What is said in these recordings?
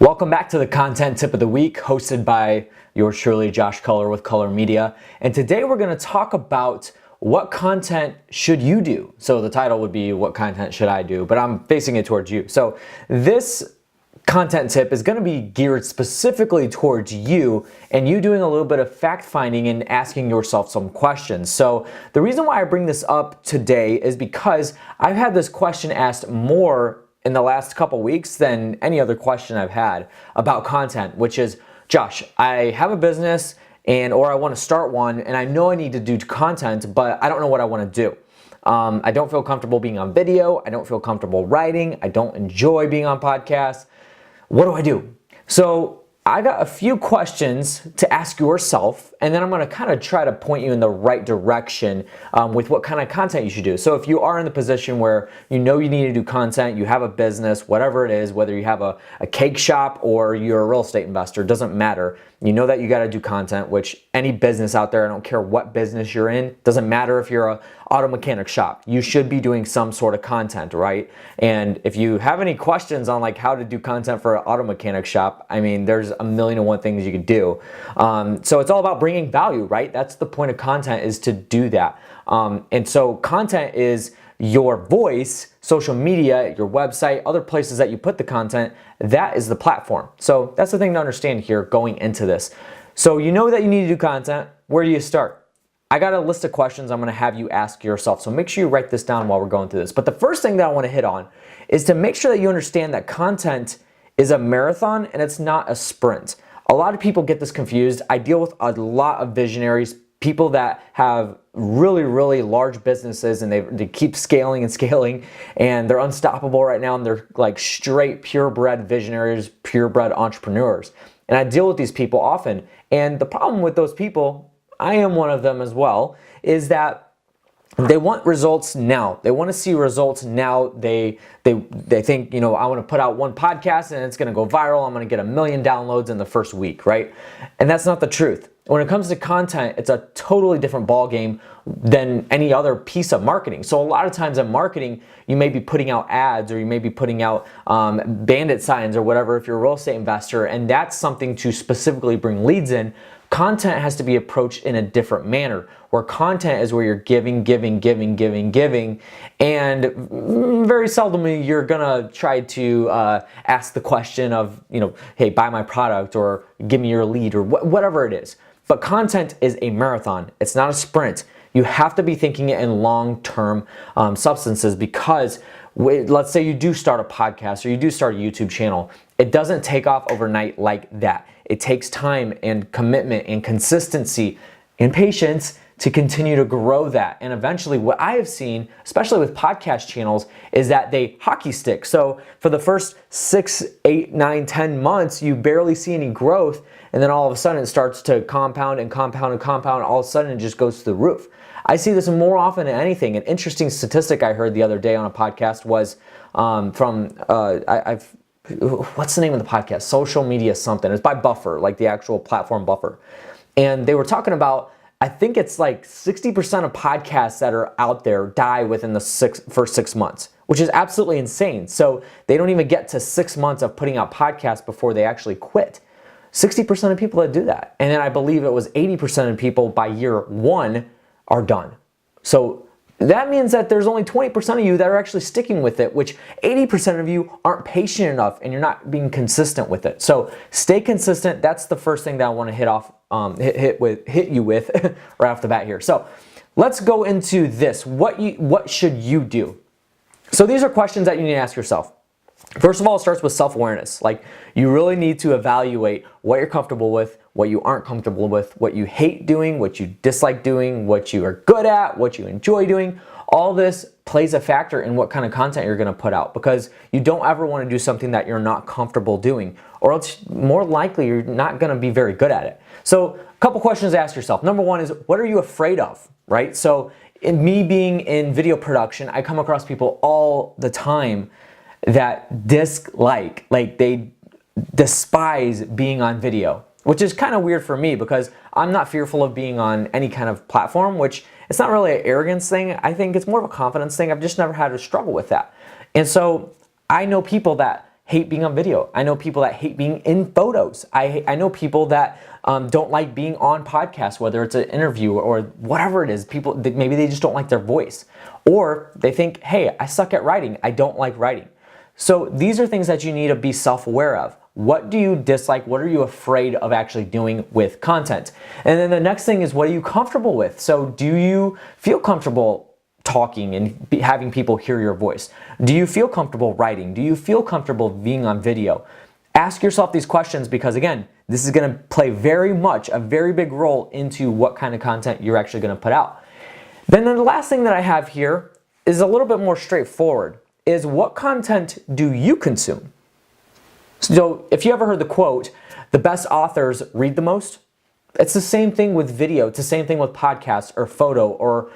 Welcome back to the Content Tip of the Week, hosted by yours truly, Josh Culler with Culler Media. And today we're going to talk about what content should you do. So the title would be, what content should I do? But I'm facing it towards you. So this content tip is going to be geared specifically towards you and you doing a little bit of fact finding and asking yourself some questions. So the reason why I bring this up today is because I've had this question asked more in the last couple weeks than any other question I've had about content, which is, Josh, I have a business or I want to start one and I know I need to do content, but I don't know what I want to do. I don't feel comfortable being on video. I don't feel comfortable writing. I don't enjoy being on podcasts. What do I do? So I got a few questions to ask yourself, and then I'm going to kind of try to point you in the right direction with what kind of content you should do. So if you are in the position where you know you need to do content, you have a business, whatever it is, whether you have a cake shop or you're a real estate investor, doesn't matter. You know that you got to do content, which any business out there, I don't care what business you're in, doesn't matter if you're a auto mechanic shop, you should be doing some sort of content, right? And if you have any questions on like how to do content for an auto mechanic shop, I mean, there's a million and one things you could do. So it's all about bringing value, right? That's the point of content, is to do that. And so content is your voice, social media, your website, other places that you put the content, that is the platform. So that's the thing to understand here going into this. So you know that you need to do content. Where do you start? I got a list of questions I'm going to have you ask yourself. So make sure you write this down while we're going through this. But the first thing that I want to hit on is to make sure that you understand that content is a marathon and it's not a sprint. A lot of people get this confused. I deal with a lot of visionaries, people that have really, really large businesses and they keep scaling and scaling and they're unstoppable right now and they're like straight purebred visionaries, purebred entrepreneurs. And I deal with these people often. And the problem with those people, I am one of them as well, is that they want results now. They want to see results now. They think, you know, I want to put out one podcast and it's going to go viral. I'm going to get 1 million downloads in the first week, right? And that's not the truth. When it comes to content, it's a totally different ballgame than any other piece of marketing. So a lot of times in marketing, you may be putting out ads or you may be putting out bandit signs or whatever if you're a real estate investor, and that's something to specifically bring leads in. Content has to be approached in a different manner, where content is where you're giving, and very seldomly you're gonna try to ask the question of, you know, hey, buy my product or give me your lead or whatever it is. But content is a marathon. It's not a sprint. You have to be thinking it in long-term substances, because let's say you do start a podcast or you do start a YouTube channel. It doesn't take off overnight like that. It takes time and commitment and consistency and patience to continue to grow that. And eventually what I have seen, especially with podcast channels, is that they hockey stick. So for the first 6, 8, 9, 10 months, you barely see any growth. And then all of a sudden it starts to compound and compound and compound. And all of a sudden it just goes to the roof. I see this more often than anything. An interesting statistic I heard the other day on a podcast was what's the name of the podcast? Social Media something. It's by Buffer, like the actual platform Buffer. And they were talking about, I think it's like 60% of podcasts that are out there die within the first 6 months, which is absolutely insane. So they don't even get to 6 months of putting out podcasts before they actually quit. 60% of people that do that. And then I believe it was 80% of people by year 1 are done. So that means that there's only 20% of you that are actually sticking with it, which 80% of you aren't patient enough and you're not being consistent with it. So stay consistent. That's the first thing that I want to hit you with right off the bat here. So let's go into this. What should you do? So these are questions that you need to ask yourself. First of all, it starts with self-awareness. Like, you really need to evaluate what you're comfortable with, what you aren't comfortable with, what you hate doing, what you dislike doing, what you are good at, what you enjoy doing. All this plays a factor in what kind of content you're going to put out, because you don't ever want to do something that you're not comfortable doing, or else more likely you're not going to be very good at it. So a couple questions to ask yourself. Number one is, what are you afraid of, right? So in me being in video production, I come across people all the time that dislike, like they despise being on video, which is kind of weird for me because I'm not fearful of being on any kind of platform, which it's not really an arrogance thing. I think it's more of a confidence thing. I've just never had a struggle with that. And so I know people that hate being on video. I know people that hate being in photos. I know people that don't like being on podcasts, whether it's an interview or whatever it is. People, maybe they just don't like their voice. Or they think, hey, I suck at writing. I don't like writing. So these are things that you need to be self-aware of. What do you dislike? What are you afraid of actually doing with content? And then the next thing is, what are you comfortable with? So do you feel comfortable talking and having people hear your voice? Do you feel comfortable writing? Do you feel comfortable being on video? Ask yourself these questions because, again, this is going to play a very big role into what kind of content you're actually going to put out. Then the last thing that I have here is a little bit more straightforward, is what content do you consume? So if you ever heard the quote, the best authors read the most, it's the same thing with video. It's the same thing with podcasts or photo or,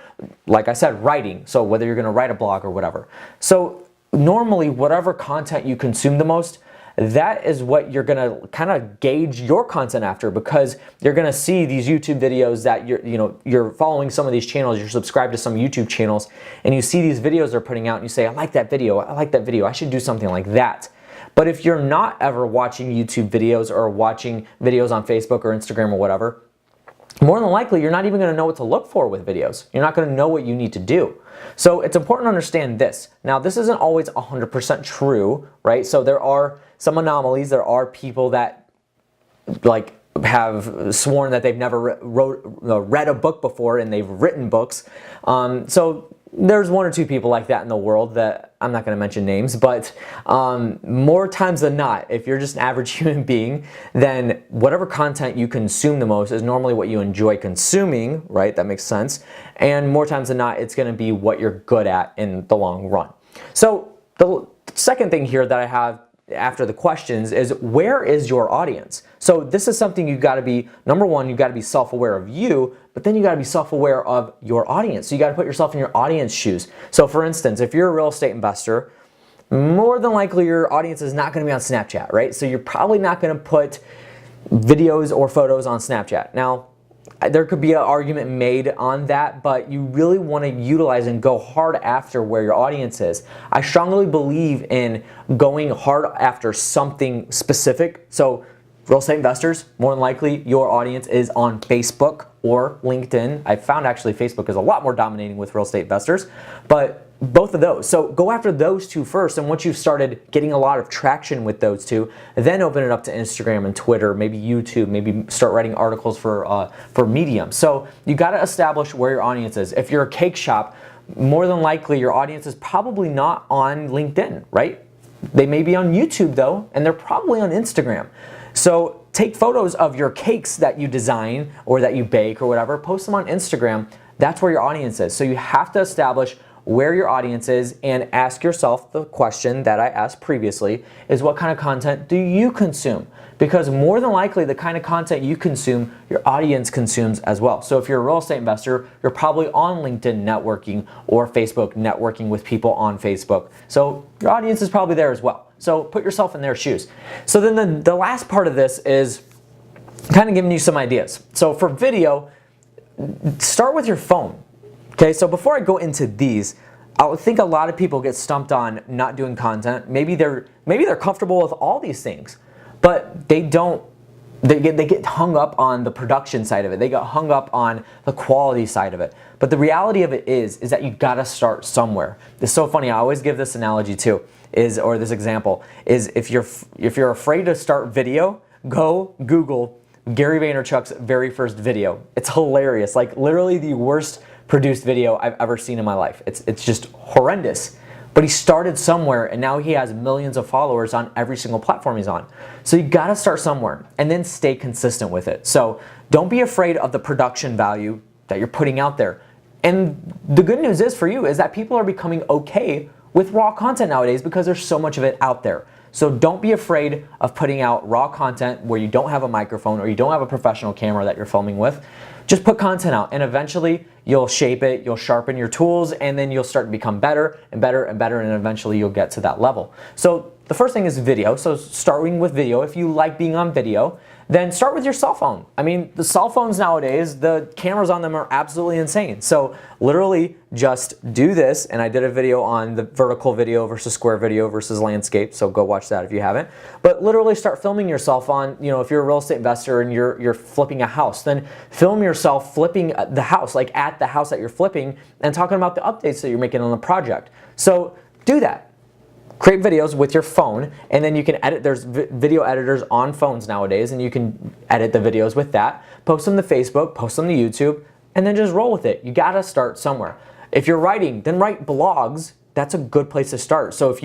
like I said, writing. So whether you're going to write a blog or whatever. So normally, whatever content you consume the most, that is what you're going to kind of gauge your content after, because you're going to see these YouTube videos that you're following some of these channels, you're subscribed to some YouTube channels, and you see these videos they're putting out and you say, I like that video, I should do something like that. But if you're not ever watching YouTube videos or watching videos on Facebook or Instagram or whatever, more than likely, you're not even going to know what to look for with videos. You're not going to know what you need to do. So it's important to understand this. Now, this isn't always 100% true, right? So there are some anomalies. There are people that have sworn that they've never read a book before and they've written books. So there's one or two people like that in the world that I'm not going to mention names, but more times than not, if you're just an average human being, then whatever content you consume the most is normally what you enjoy consuming, right? That makes sense. And more times than not, it's going to be what you're good at in the long run. So the second thing here that I have after the questions is, where is your audience? So this is something you've got to be, number one, you've got to be self-aware of you, but then you got to be self-aware of your audience. So you got to put yourself in your audience shoes. So for instance, if you're a real estate investor, more than likely your audience is not going to be on Snapchat, right? So you're probably not going to put videos or photos on Snapchat. Now, there could be an argument made on that, but you really want to utilize and go hard after where your audience is. I strongly believe in going hard after something specific. So real estate investors, more than likely your audience is on Facebook or LinkedIn. I found actually Facebook is a lot more dominating with real estate investors, but both of those. So go after those two first, and once you've started getting a lot of traction with those two, then open it up to Instagram and Twitter, maybe YouTube, maybe start writing articles for Medium. So you got to establish where your audience is. If you're a cake shop, more than likely your audience is probably not on LinkedIn, right? They may be on YouTube though, and they're probably on Instagram. So take photos of your cakes that you design or that you bake or whatever, post them on Instagram. That's where your audience is. So you have to establish where your audience is and ask yourself the question that I asked previously, is what kind of content do you consume? Because more than likely the kind of content you consume, your audience consumes as well. So if you're a real estate investor, you're probably on LinkedIn networking or Facebook networking with people on Facebook. So your audience is probably there as well. So put yourself in their shoes. So then the last part of this is kind of giving you some ideas. So for video, start with your phone. Okay, so before I go into these, I think a lot of people get stumped on not doing content. Maybe they're comfortable with all these things, but they get hung up on the production side of it. They get hung up on the quality side of it. But the reality of it is that you gotta start somewhere. It's so funny. I always give this analogy too, or this example is, if you're afraid to start video, go Google Gary Vaynerchuk's very first video. It's hilarious. Like literally the worst produced video I've ever seen in my life. It's just horrendous. But he started somewhere, and now he has millions of followers on every single platform he's on. So you gotta start somewhere and then stay consistent with it. So don't be afraid of the production value that you're putting out there. And the good news is for you is that people are becoming okay with raw content nowadays because there's so much of it out there. So don't be afraid of putting out raw content where you don't have a microphone or you don't have a professional camera that you're filming with. Just put content out, and eventually you'll shape it, you'll sharpen your tools, and then you'll start to become better and better and better, and eventually you'll get to that level. So the first thing is video. So starting with video, if you like being on video, then start with your cell phone. I mean, the cell phones nowadays, the cameras on them are absolutely insane. So literally just do this, and I did a video on the vertical video versus square video versus landscape, so go watch that if you haven't. But literally start filming yourself on, if you're a real estate investor and you're flipping a house, then film yourself flipping the house, like at the house that you're flipping, and talking about the updates that you're making on the project. So do that. Create videos with your phone, and then you can edit. There's video editors on phones nowadays, and you can edit the videos with that. Post them to Facebook, post them to YouTube, and then just roll with it. You gotta start somewhere. If you're writing, then write blogs. That's a good place to start. So if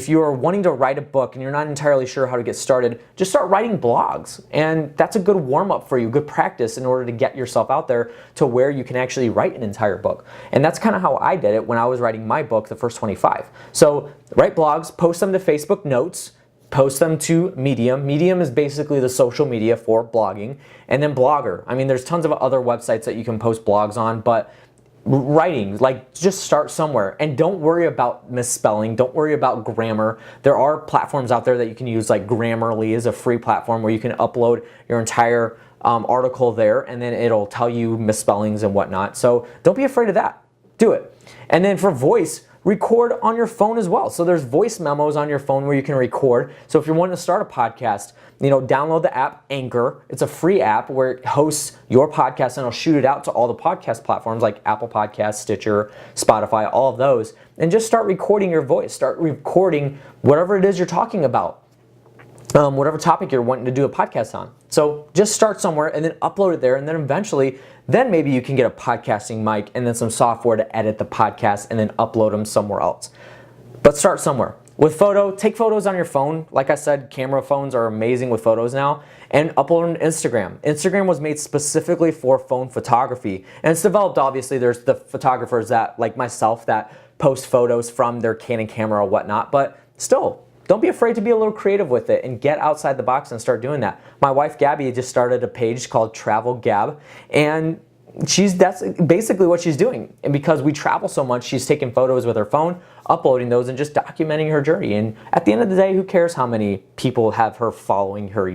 you are wanting to write a book and you're not entirely sure how to get started, just start writing blogs. And that's a good warm-up for you, good practice in order to get yourself out there to where you can actually write an entire book. And that's kind of how I did it when I was writing my book, The First 25. So write blogs, post them to Facebook Notes, post them to Medium. Medium is basically the social media for blogging. And then Blogger. I mean, there's tons of other websites that you can post blogs on, but writing, like, just start somewhere, and don't worry about misspelling, don't worry about grammar. There are platforms out there that you can use, like Grammarly is a free platform where you can upload your entire article there, and then it'll tell you misspellings and whatnot. So don't be afraid of that. Do it. And then for voice, record on your phone as well. So there's voice memos on your phone where you can record. So if you're wanting to start a podcast, download the app Anchor. It's a free app where it hosts your podcast, and it'll shoot it out to all the podcast platforms like Apple Podcasts, Stitcher, Spotify, all of those. And just start recording your voice. Start recording whatever it is you're talking about, whatever topic you're wanting to do a podcast on. So just start somewhere and then upload it there, and then eventually, then maybe you can get a podcasting mic and then some software to edit the podcast and then upload them somewhere else. But start somewhere. With photo, take photos on your phone. Like I said, camera phones are amazing with photos now. And upload on Instagram. Instagram was made specifically for phone photography. And it's developed, obviously, there's the photographers that, like myself, that post photos from their Canon camera or whatnot. But still, don't be afraid to be a little creative with it and get outside the box and start doing that. My wife, Gabby, just started a page called Travel Gab, and that's basically what she's doing. And because we travel so much, she's taking photos with her phone, uploading those, and just documenting her journey. And at the end of the day, who cares how many people have her following her,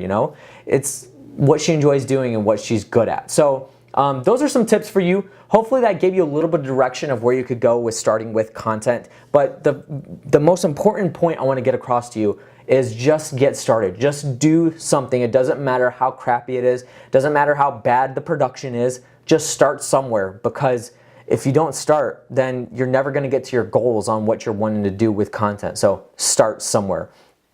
It's what she enjoys doing and what she's good at. So those are some tips for you. Hopefully that gave you a little bit of direction of where you could go with starting with content. But the most important point I want to get across to you is just get started. Just do something. It doesn't matter how crappy it is. It doesn't matter how bad the production is. Just start somewhere, because if you don't start, then you're never going to get to your goals on what you're wanting to do with content. So start somewhere.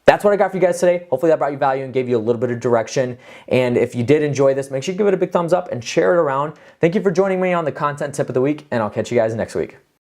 That's what I got for you guys today. Hopefully that brought you value and gave you a little bit of direction. And if you did enjoy this, make sure you give it a big thumbs up and share it around. Thank you for joining me on the content tip of the week, and I'll catch you guys next week.